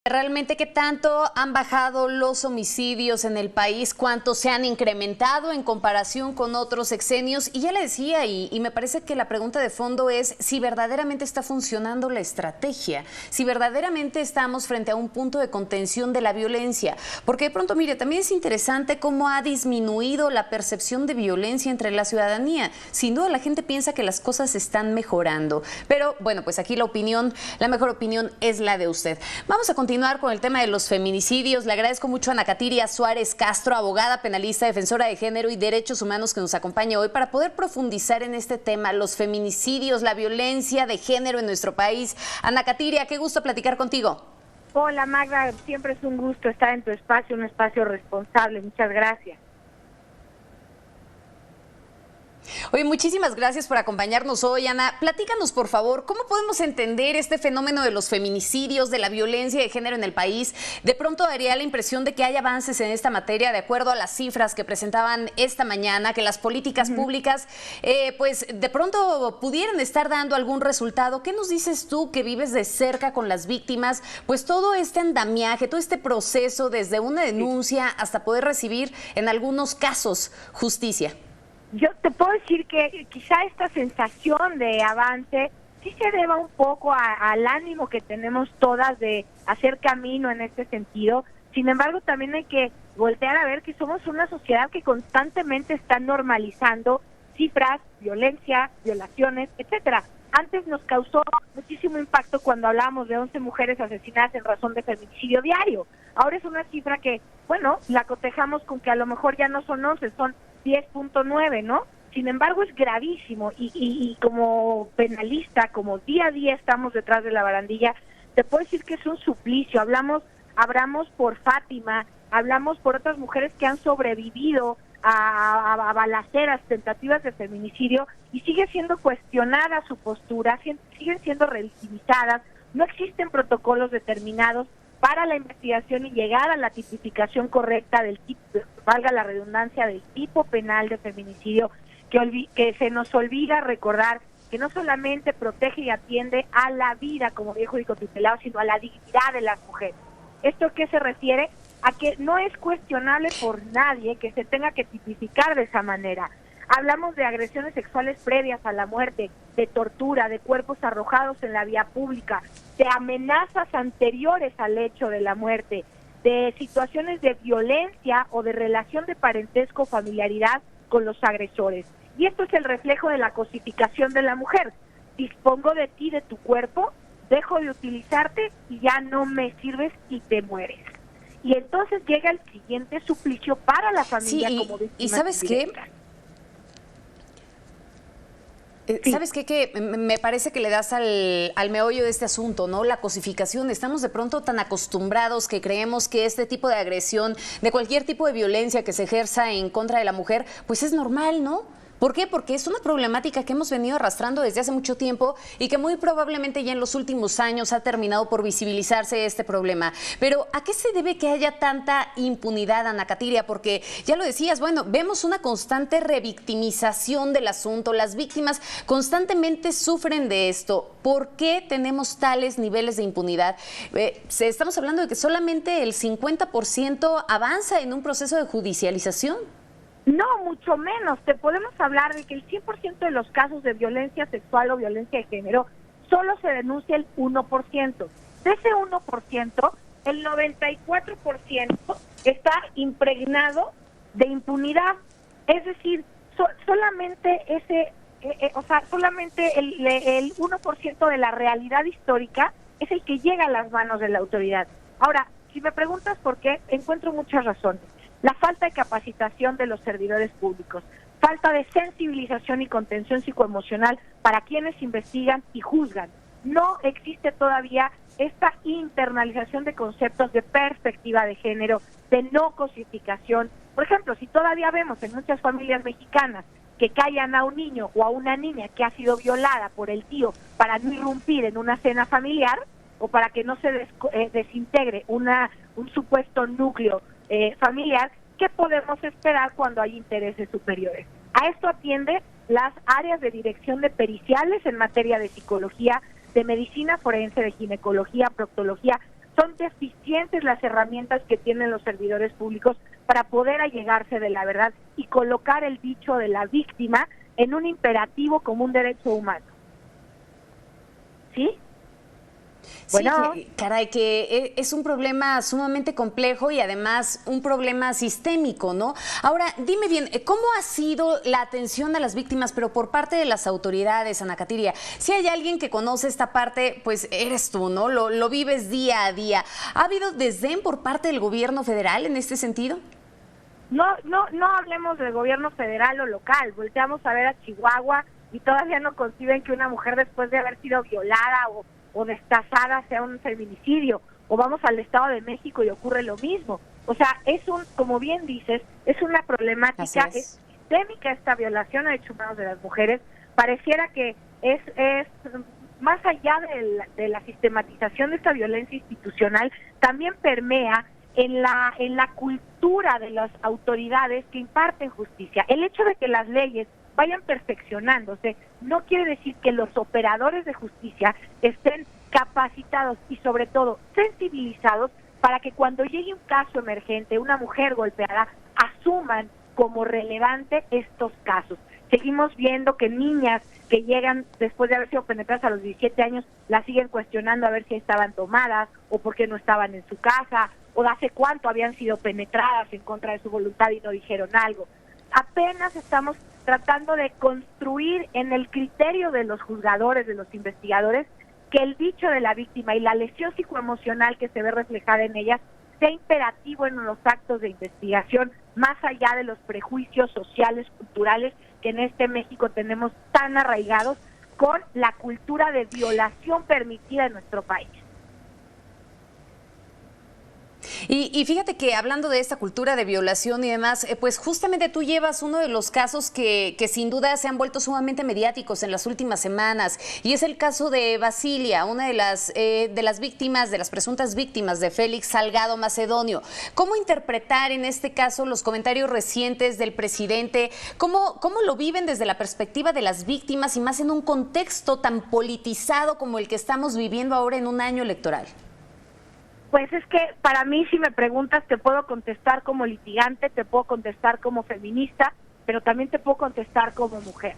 Realmente, ¿qué tanto han bajado los homicidios en el país? ¿Cuánto se han incrementado en comparación con otros sexenios? Y ya le decía, y me parece que la pregunta de fondo es si verdaderamente está funcionando la estrategia, si verdaderamente estamos frente a un punto de contención de la violencia. Porque de pronto, mire, también es interesante cómo ha disminuido la percepción de violencia entre la ciudadanía. Sin duda la gente piensa que las cosas están mejorando. Pero bueno, pues aquí la mejor opinión es la de usted. Vamos a continuar con el tema de los feminicidios. Le agradezco mucho a Ana Katiria Suárez Castro, abogada penalista, defensora de género y derechos humanos, que nos acompaña hoy para poder profundizar en este tema, los feminicidios, la violencia de género en nuestro país. Ana Katiria, qué gusto platicar contigo. Hola Magda, siempre es un gusto estar en tu espacio, un espacio responsable. Muchas gracias. Oye, muchísimas gracias por acompañarnos hoy, Ana. Platícanos, por favor, ¿cómo podemos entender este fenómeno de los feminicidios, de la violencia de género en el país? De pronto daría la impresión de que hay avances en esta materia, de acuerdo a las cifras que presentaban esta mañana, que las políticas públicas, pues de pronto pudieran estar dando algún resultado. ¿Qué nos dices tú, que vives de cerca con las víctimas? Pues todo este andamiaje, todo este proceso, desde una denuncia hasta poder recibir, en algunos casos, justicia. Yo te puedo decir que quizá esta sensación de avance sí se deba un poco al ánimo que tenemos todas de hacer camino en este sentido. Sin embargo, también hay que voltear a ver que somos una sociedad que constantemente está normalizando cifras, violencia, violaciones, etcétera. Antes nos causó muchísimo impacto cuando hablábamos de 11 mujeres asesinadas en razón de feminicidio diario. Ahora es una cifra que, bueno, la cotejamos con que a lo mejor ya no son 11, son 10.9, ¿no? Sin embargo, es gravísimo y como penalista, como día a día estamos detrás de la barandilla, te puedo decir que es un suplicio. Hablamos por Fátima, hablamos por otras mujeres que han sobrevivido a balaceras, tentativas de feminicidio, y sigue siendo cuestionada su postura, siguen siendo revictimizadas, no existen protocolos determinados para la investigación y llegar a la tipificación correcta del tipo, valga la redundancia, del tipo penal de feminicidio, que se nos olvida recordar que no solamente protege y atiende a la vida como viejo y tutelado, sino a la dignidad de las mujeres. ¿Esto qué se refiere? A que no es cuestionable por nadie que se tenga que tipificar de esa manera. Hablamos de agresiones sexuales previas a la muerte, de tortura, de cuerpos arrojados en la vía pública, de amenazas anteriores al hecho de la muerte, de situaciones de violencia o de relación de parentesco o familiaridad con los agresores. Y esto es el reflejo de la cosificación de la mujer. Dispongo de ti, de tu cuerpo, dejo de utilizarte y ya no me sirves y te mueres. Y entonces llega el siguiente suplicio para la familia, sí, como víctima. ¿Y sabes qué? Sí. ¿Sabes qué? Que me parece que le das al meollo de este asunto, ¿no? La cosificación. Estamos de pronto tan acostumbrados que creemos que este tipo de agresión, de cualquier tipo de violencia que se ejerza en contra de la mujer, pues es normal, ¿no? ¿Por qué? Porque es una problemática que hemos venido arrastrando desde hace mucho tiempo y que muy probablemente ya en los últimos años ha terminado por visibilizarse este problema. Pero ¿a qué se debe que haya tanta impunidad, Ana Katiria? Porque ya lo decías, bueno, vemos una constante revictimización del asunto. Las víctimas constantemente sufren de esto. ¿Por qué tenemos tales niveles de impunidad? Estamos hablando de que solamente el 50% avanza en un proceso de judicialización. No, mucho menos. Te podemos hablar de que el 100% de los casos de violencia sexual o violencia de género solo se denuncia el 1%. De ese 1%, el 94% está impregnado de impunidad. Es decir, solamente solamente el 1% de la realidad histórica es el que llega a las manos de la autoridad. Ahora, si me preguntas por qué, encuentro muchas razones. La falta de capacitación de los servidores públicos, falta de sensibilización y contención psicoemocional para quienes investigan y juzgan. No existe todavía esta internalización de conceptos de perspectiva de género, de no cosificación. Por ejemplo, si todavía vemos en muchas familias mexicanas que callan a un niño o a una niña que ha sido violada por el tío para no irrumpir en una cena familiar o para que no se desintegre un supuesto núcleo familiar, ¿qué podemos esperar cuando hay intereses superiores? A esto atiende las áreas de dirección de periciales en materia de psicología, de medicina forense, de ginecología, proctología. son deficientes las herramientas que tienen los servidores públicos para poder allegarse de la verdad y colocar el dicho de la víctima en un imperativo como un derecho humano. ¿Sí? Bueno. Sí, caray, que es un problema sumamente complejo y además un problema sistémico, ¿no? Ahora, dime bien, ¿cómo ha sido la atención a las víctimas, pero por parte de las autoridades, Ana Katiria? Si hay alguien que conoce esta parte, pues eres tú, ¿no? Lo vives día a día. ¿Ha habido desdén por parte del gobierno federal en este sentido? No hablemos del gobierno federal o local. Volteamos a ver a Chihuahua y todavía no conciben que una mujer después de haber sido violada o destazada sea un feminicidio, o vamos al Estado de México y ocurre lo mismo. O sea, como bien dices, es una problemática, es sistémica esta violación de derechos humanos de las mujeres. Pareciera que es más allá de la sistematización de esta violencia institucional, también permea en la cultura de las autoridades que imparten justicia. El hecho de que las leyes vayan perfeccionándose no quiere decir que los operadores de justicia estén capacitados y sobre todo sensibilizados para que cuando llegue un caso emergente, una mujer golpeada, asuman como relevante estos casos. Seguimos viendo que niñas que llegan después de haber sido penetradas a los 17 años, las siguen cuestionando a ver si estaban tomadas o por qué no estaban en su casa o de hace cuánto habían sido penetradas en contra de su voluntad y no dijeron algo. Apenas estamos tratando de construir en el criterio de los juzgadores, de los investigadores, que el dicho de la víctima y la lesión psicoemocional que se ve reflejada en ellas sea imperativo en los actos de investigación, más allá de los prejuicios sociales, culturales, que en este México tenemos tan arraigados con la cultura de violación permitida en nuestro país. Y fíjate que hablando de esta cultura de violación y demás, pues justamente tú llevas uno de los casos que sin duda se han vuelto sumamente mediáticos en las últimas semanas, y es el caso de Basilia, una de las víctimas, de las presuntas víctimas de Félix Salgado Macedonio. ¿Cómo interpretar en este caso los comentarios recientes del presidente? ¿Cómo lo viven desde la perspectiva de las víctimas y más en un contexto tan politizado como el que estamos viviendo ahora en un año electoral? Pues es que para mí, si me preguntas, te puedo contestar como litigante, te puedo contestar como feminista, pero también te puedo contestar como mujer.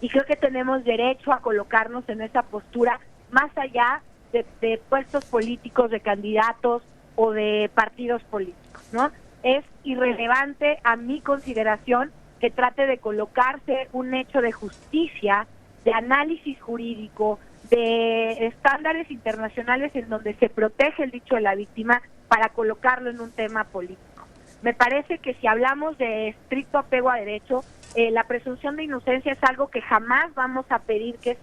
Y creo que tenemos derecho a colocarnos en esa postura más allá de puestos políticos, de candidatos o de partidos políticos, ¿no? Es irrelevante a mi consideración que trate de colocarse un hecho de justicia, de análisis jurídico, de estándares internacionales en donde se protege el dicho de la víctima para colocarlo en un tema político. Me parece que si hablamos de estricto apego a derecho, la presunción de inocencia es algo que jamás vamos a pedir que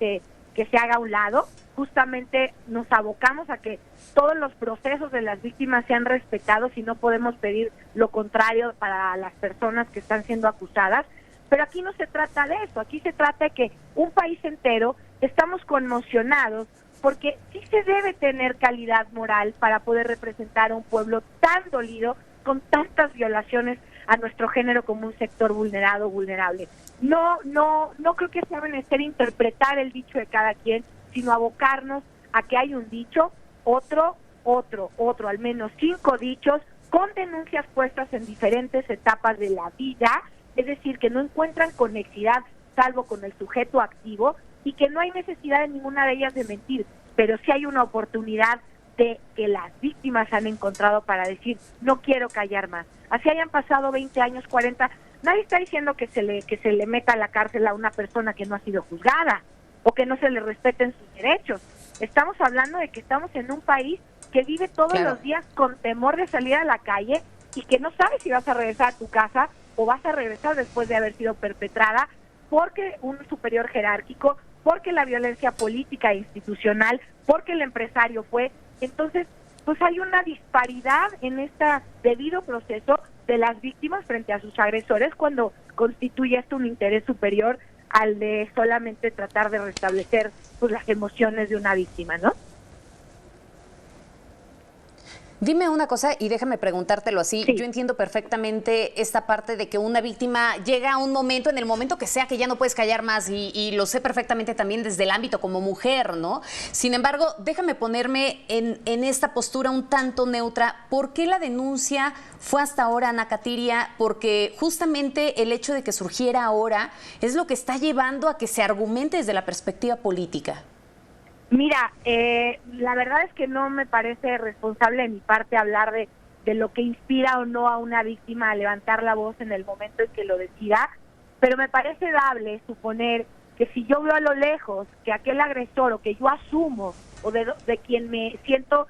se haga a un lado. Justamente nos abocamos a que todos los procesos de las víctimas sean respetados y no podemos pedir lo contrario para las personas que están siendo acusadas. Pero aquí no se trata de eso, aquí se trata de que un país entero estamos conmocionados porque sí se debe tener calidad moral para poder representar a un pueblo tan dolido con tantas violaciones a nuestro género como un sector vulnerable. No creo que sea menester interpretar el dicho de cada quien, sino abocarnos a que hay un dicho, otro, al menos 5 dichos con denuncias puestas en diferentes etapas de la vida, es decir, que no encuentran conexidad salvo con el sujeto activo y que no hay necesidad de ninguna de ellas de mentir, pero sí hay una oportunidad de que las víctimas han encontrado para decir, no quiero callar más. Así hayan pasado 20 años, 40, nadie está diciendo que se le meta a la cárcel a una persona que no ha sido juzgada o que no se le respeten sus derechos. Estamos hablando de que estamos en un país que vive todos los días con temor de salir a la calle y que no sabe si vas a regresar a tu casa o vas a regresar después de haber sido perpetrada porque un superior jerárquico, porque la violencia política e institucional, porque el empresario fue. Entonces, pues hay una disparidad en este debido proceso de las víctimas frente a sus agresores cuando constituye esto un interés superior al de solamente tratar de restablecer pues las emociones de una víctima, ¿no? Dime una cosa y déjame preguntártelo así. Sí. Yo entiendo perfectamente esta parte de que una víctima llega a un momento, en el momento que sea, que ya no puedes callar más y lo sé perfectamente también desde el ámbito como mujer, ¿no? Sin embargo, déjame ponerme en esta postura un tanto neutra. ¿Por qué la denuncia fue hasta ahora, Ana Katiria? Porque justamente el hecho de que surgiera ahora es lo que está llevando a que se argumente desde la perspectiva política. Mira, la verdad es que no me parece responsable de mi parte hablar de lo que inspira o no a una víctima a levantar la voz en el momento en que lo decida, pero me parece dable suponer que si yo veo a lo lejos que aquel agresor o que yo asumo o de quien me siento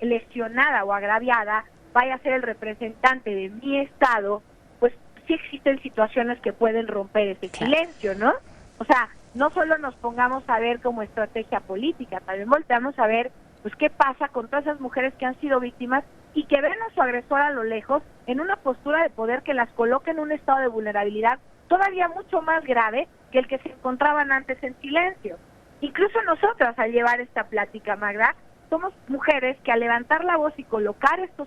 lesionada o agraviada vaya a ser el representante de mi estado, pues sí existen situaciones que pueden romper ese silencio, ¿no? O sea, no solo nos pongamos a ver como estrategia política, también volteamos a ver pues qué pasa con todas esas mujeres que han sido víctimas y que ven a su agresor a lo lejos en una postura de poder que las coloca en un estado de vulnerabilidad todavía mucho más grave que el que se encontraban antes en silencio. Incluso nosotras, al llevar esta plática, Magda, somos mujeres que al levantar la voz y colocar estos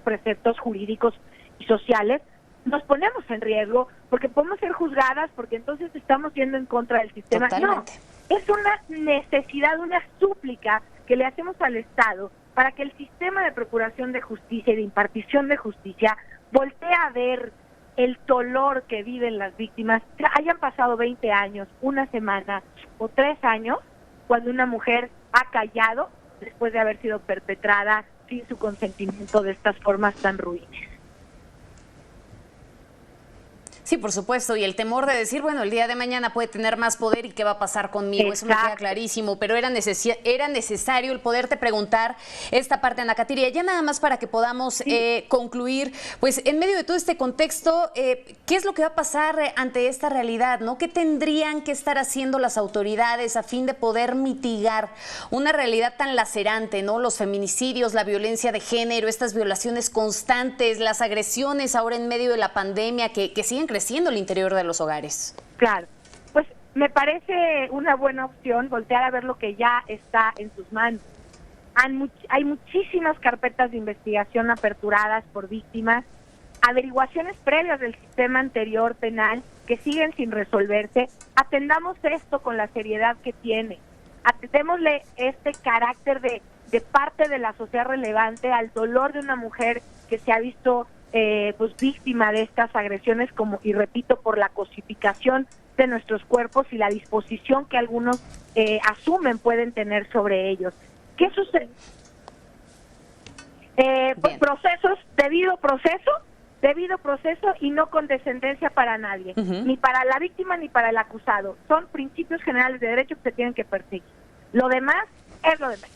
preceptos jurídicos y sociales, nos ponemos en riesgo porque podemos ser juzgadas, porque entonces estamos yendo en contra del sistema. Totalmente. No, es una necesidad, una súplica que le hacemos al Estado para que el sistema de procuración de justicia y de impartición de justicia voltee a ver el dolor que viven las víctimas, hayan pasado 20 años, una semana o 3 años, cuando una mujer ha callado después de haber sido perpetrada sin su consentimiento de estas formas tan ruines. Sí, por supuesto, y el temor de decir, bueno, el día de mañana puede tener más poder y qué va a pasar conmigo. Exacto. Eso me queda clarísimo, pero era necesario el poderte preguntar esta parte, Ana Katiria, ya nada más para que podamos concluir, pues en medio de todo este contexto, ¿qué es lo que va a pasar ante esta realidad, ¿no? ¿Qué tendrían que estar haciendo las autoridades a fin de poder mitigar una realidad tan lacerante, ¿no? Los feminicidios, la violencia de género, estas violaciones constantes, las agresiones ahora en medio de la pandemia que siguen creciendo el interior de los hogares? Claro, pues me parece una buena opción voltear a ver lo que ya está en sus manos. Hay muchísimas carpetas de investigación aperturadas por víctimas, averiguaciones previas del sistema anterior penal que siguen sin resolverse. Atendamos esto con la seriedad que tiene, atendémosle este carácter de parte de la sociedad relevante al dolor de una mujer que se ha visto pues víctima de estas agresiones, como y repito, por la cosificación de nuestros cuerpos y la disposición que algunos asumen pueden tener sobre ellos. ¿Qué sucede? Pues procesos, debido proceso y no condescendencia para nadie, ni para la víctima ni para el acusado. Son principios generales de derecho que se tienen que perseguir. Lo demás es lo demás.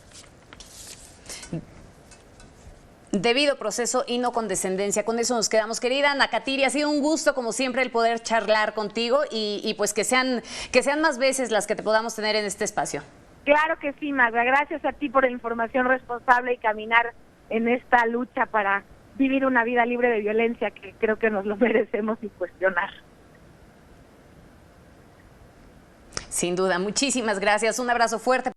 Debido proceso y no condescendencia. Con eso nos quedamos, querida Ana Katiria. Ha sido un gusto, como siempre, el poder charlar contigo y pues que sean más veces las que te podamos tener en este espacio. Claro que sí, Magda. Gracias a ti por la información responsable y caminar en esta lucha para vivir una vida libre de violencia, que creo que nos lo merecemos sin cuestionar. Sin duda. Muchísimas gracias. Un abrazo fuerte.